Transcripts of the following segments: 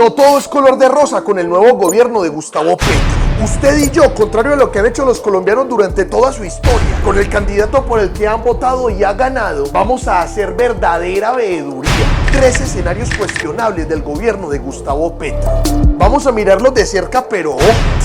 No todo es color de rosa con el nuevo gobierno de Gustavo Petro. Usted y yo, contrario a lo que han hecho los colombianos durante toda su historia, con el candidato por el que han votado y ha ganado, vamos a hacer verdadera veeduría. 3 escenarios cuestionables del gobierno de Gustavo Petro. Vamos a mirarlos de cerca, pero ojo,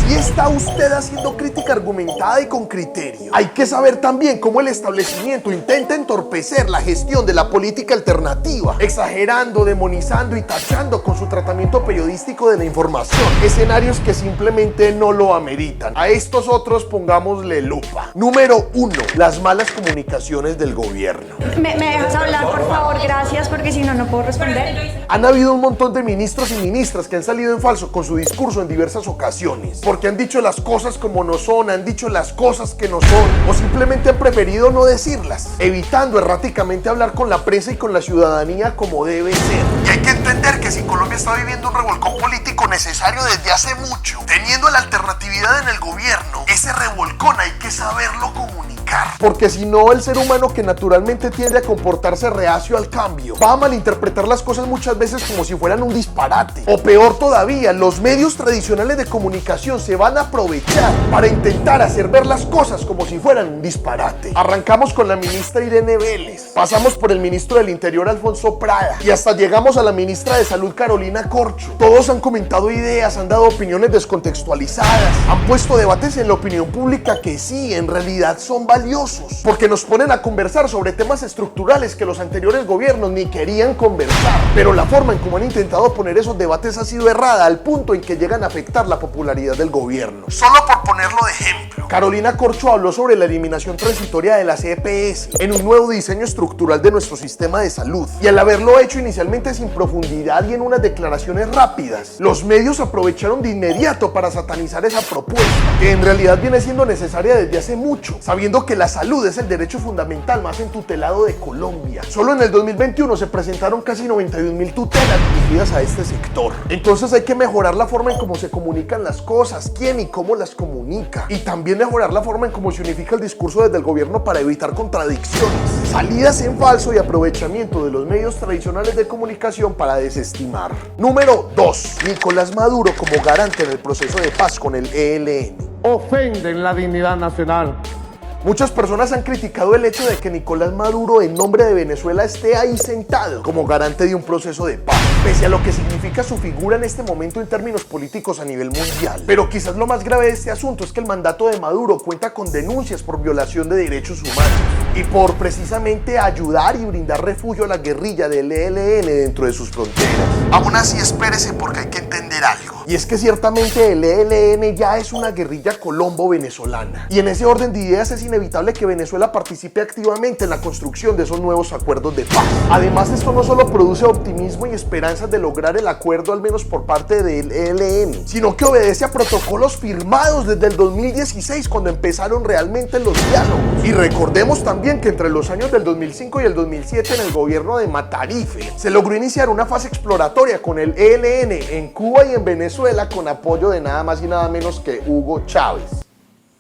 si está usted haciendo crítica argumentada y con criterio, hay que saber también cómo el establecimiento intenta entorpecer la gestión de la política alternativa, exagerando, demonizando y tachando con su tratamiento periodístico de la información, escenarios que simplemente no lo ameritan. A estos otros pongámosle lupa. Número 1, las malas comunicaciones del gobierno. ¿Me dejas hablar, por favor? Gracias, porque si no, no puedo responder. Han habido un montón de ministros y ministras que han salido en falso con su discurso en diversas ocasiones, porque han dicho las cosas como no son, han dicho las cosas que no son, o simplemente han preferido no decirlas, evitando erráticamente hablar con la prensa y con la ciudadanía como debe ser. Y hay que entender que si Colombia está viviendo un revolcón político necesario desde hace mucho, teniendo la alternatividad en el gobierno, ese revolcón hay que saberlo comunicar. Porque si no, el ser humano, que naturalmente tiende a comportarse reacio al cambio, va a malinterpretar las cosas muchas veces como si fueran un disparate. O peor todavía, los medios tradicionales de comunicación se van a aprovechar para intentar hacer ver las cosas como si fueran un disparate. Arrancamos con la ministra Irene Vélez, pasamos por el ministro del Interior Alfonso Prada y hasta llegamos a la ministra de Salud Carolina Corcho. Todos han comentado ideas, han dado opiniones descontextualizadas, han puesto debates en la opinión pública que sí, en realidad son valiosos, porque nos ponen a conversar sobre temas estructurales que los anteriores gobiernos ni querían conversar. Pero la forma en cómo han intentado poner esos debates ha sido errada, al punto en que llegan a afectar la popularidad del gobierno. Solo por ponerlo de ejemplo, Carolina Corcho habló sobre la eliminación transitoria de las EPS en un nuevo diseño estructural de nuestro sistema de salud, y al haberlo hecho inicialmente sin profundidad y en unas declaraciones rápidas, los medios aprovecharon de inmediato para satanizar esa propuesta, que en realidad viene siendo necesaria desde hace mucho, sabiendo que la salud es el derecho fundamental más entutelado de Colombia. Solo en el 2021 se presentaron casi 91.000 tutelas dirigidas a este sector. Entonces hay que mejorar la forma en cómo se comunican las cosas, quién y cómo las comunica, y también mejorar la forma en cómo se unifica el discurso desde el gobierno para evitar contradicciones, salidas en falso y aprovechamiento de los medios tradicionales de comunicación para desestimar. Número 2. Nicolás Maduro como garante en el proceso de paz con el ELN. Ofenden la dignidad nacional. Muchas personas han criticado el hecho de que Nicolás Maduro, en nombre de Venezuela, esté ahí sentado como garante de un proceso de paz, pese a lo que significa su figura en este momento en términos políticos a nivel mundial. Pero quizás lo más grave de este asunto es que el mandato de Maduro cuenta con denuncias por violación de derechos humanos y por precisamente ayudar y brindar refugio a la guerrilla del ELN dentro de sus fronteras. Aún así, espérese, porque hay que entender algo. Y es que ciertamente el ELN ya es una guerrilla colombo-venezolana. Y en ese orden de ideas es inevitable que Venezuela participe activamente en la construcción de esos nuevos acuerdos de paz. Además, esto no solo produce optimismo y esperanzas de lograr el acuerdo, al menos por parte del ELN, sino que obedece a protocolos firmados desde el 2016, cuando empezaron realmente los diálogos. Y recordemos también que entre los años del 2005 y el 2007, en el gobierno de Matarife, se logró iniciar una fase exploratoria con el ELN en Cuba y en Venezuela, con apoyo de nada más y nada menos que Hugo Chávez.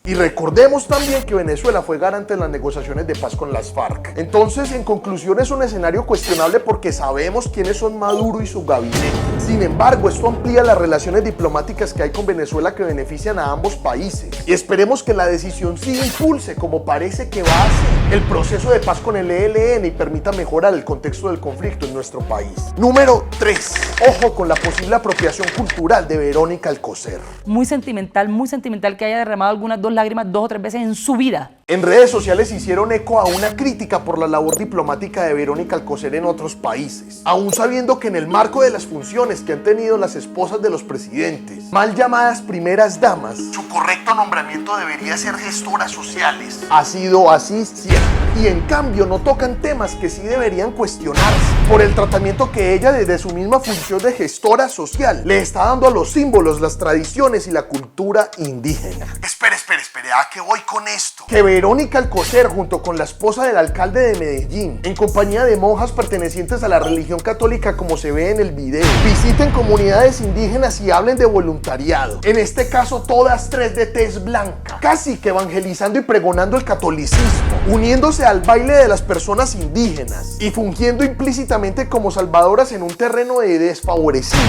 Y recordemos también que Venezuela fue garante en las negociaciones de paz con las FARC. Entonces, en conclusión, es un escenario cuestionable porque sabemos quiénes son Maduro y su gabinete. Sin embargo, esto amplía las relaciones diplomáticas que hay con Venezuela, que benefician a ambos países. Y esperemos que la decisión sí impulse, como parece que va a ser, el proceso de paz con el ELN y permita mejorar el contexto del conflicto en nuestro país. Número 3. Ojo con la posible apropiación cultural de Verónica Alcocer. Muy sentimental que haya derramado algunas 2 lágrimas 2 o 3 veces en su vida. En redes sociales hicieron eco a una crítica por la labor diplomática de Verónica Alcocer en otros países, aún sabiendo que en el marco de las funciones que han tenido las esposas de los presidentes, mal llamadas primeras damas, su correcto nombramiento debería ser gestoras sociales. Ha sido así siempre. Y en cambio no tocan temas que sí deberían cuestionarse por el tratamiento que ella, desde su misma función de gestora social, le está dando a los símbolos, las tradiciones y la cultura indígena. Espere, ¿a qué voy con esto? Que Verónica Alcocer, junto con la esposa del alcalde de Medellín, en compañía de monjas pertenecientes a la religión católica, como se ve en el video, visiten comunidades indígenas y hablen de voluntariado. En este caso, todas 3 de tez blanca, casi que evangelizando y pregonando el catolicismo, uniéndose al baile de las personas indígenas y fungiendo implícitamente como salvadoras en un terreno de desfavorecidos.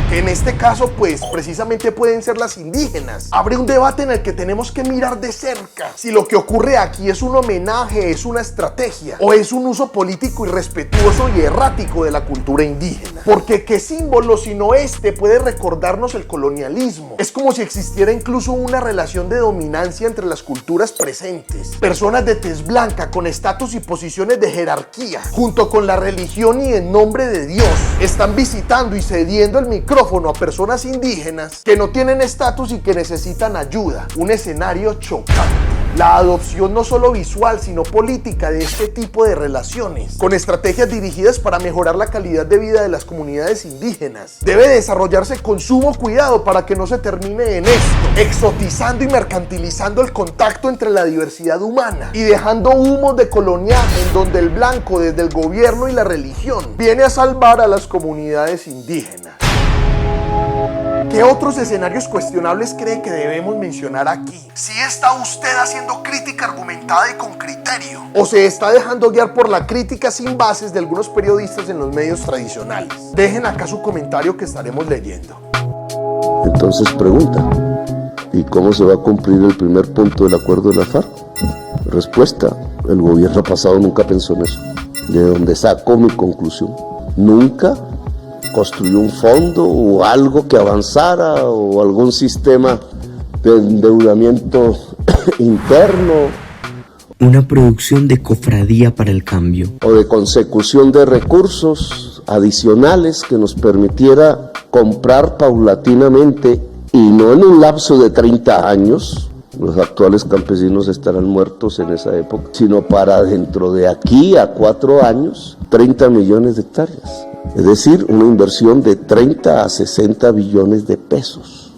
que en este caso pues precisamente pueden ser las indígenas. Abre un debate en el que tenemos que mirar de cerca si lo que ocurre aquí es un homenaje, es una estrategia o es un uso político irrespetuoso y errático de la cultura indígena. Porque qué símbolo sino este puede recordarnos el colonialismo. Es como si existiera incluso una relación de dominancia entre las culturas presentes. Personas de tez blanca con estatus y posiciones de jerarquía, junto con la religión y en nombre de Dios, están visitando y cediendo el micrófono a personas indígenas que no tienen estatus y que necesitan ayuda. Un escenario chocante. La adopción no solo visual, sino política de este tipo de relaciones, con estrategias dirigidas para mejorar la calidad de vida de las comunidades indígenas, debe desarrollarse con sumo cuidado para que no se termine en esto, exotizando y mercantilizando el contacto entre la diversidad humana y dejando humos de coloniaje en donde el blanco, desde el gobierno y la religión, viene a salvar a las comunidades indígenas. ¿Qué otros escenarios cuestionables cree que debemos mencionar aquí? Si está usted haciendo crítica argumentada y con criterio, o se está dejando guiar por la crítica sin bases de algunos periodistas en los medios tradicionales. Dejen acá su comentario que estaremos leyendo. Entonces pregunta, ¿y cómo se va a cumplir el primer punto del acuerdo de la FARC? Respuesta, el gobierno pasado nunca pensó en eso. De donde saco mi conclusión, nunca construyó un fondo o algo que avanzara o algún sistema de endeudamiento interno. Una producción de Cofradía para el Cambio. O de consecución de recursos adicionales que nos permitiera comprar paulatinamente y no en un lapso de 30 años. Los actuales campesinos estarán muertos en esa época, sino para dentro de aquí a 4 años, 30 millones de hectáreas. Es decir, una inversión de 30 a 60 billones de pesos.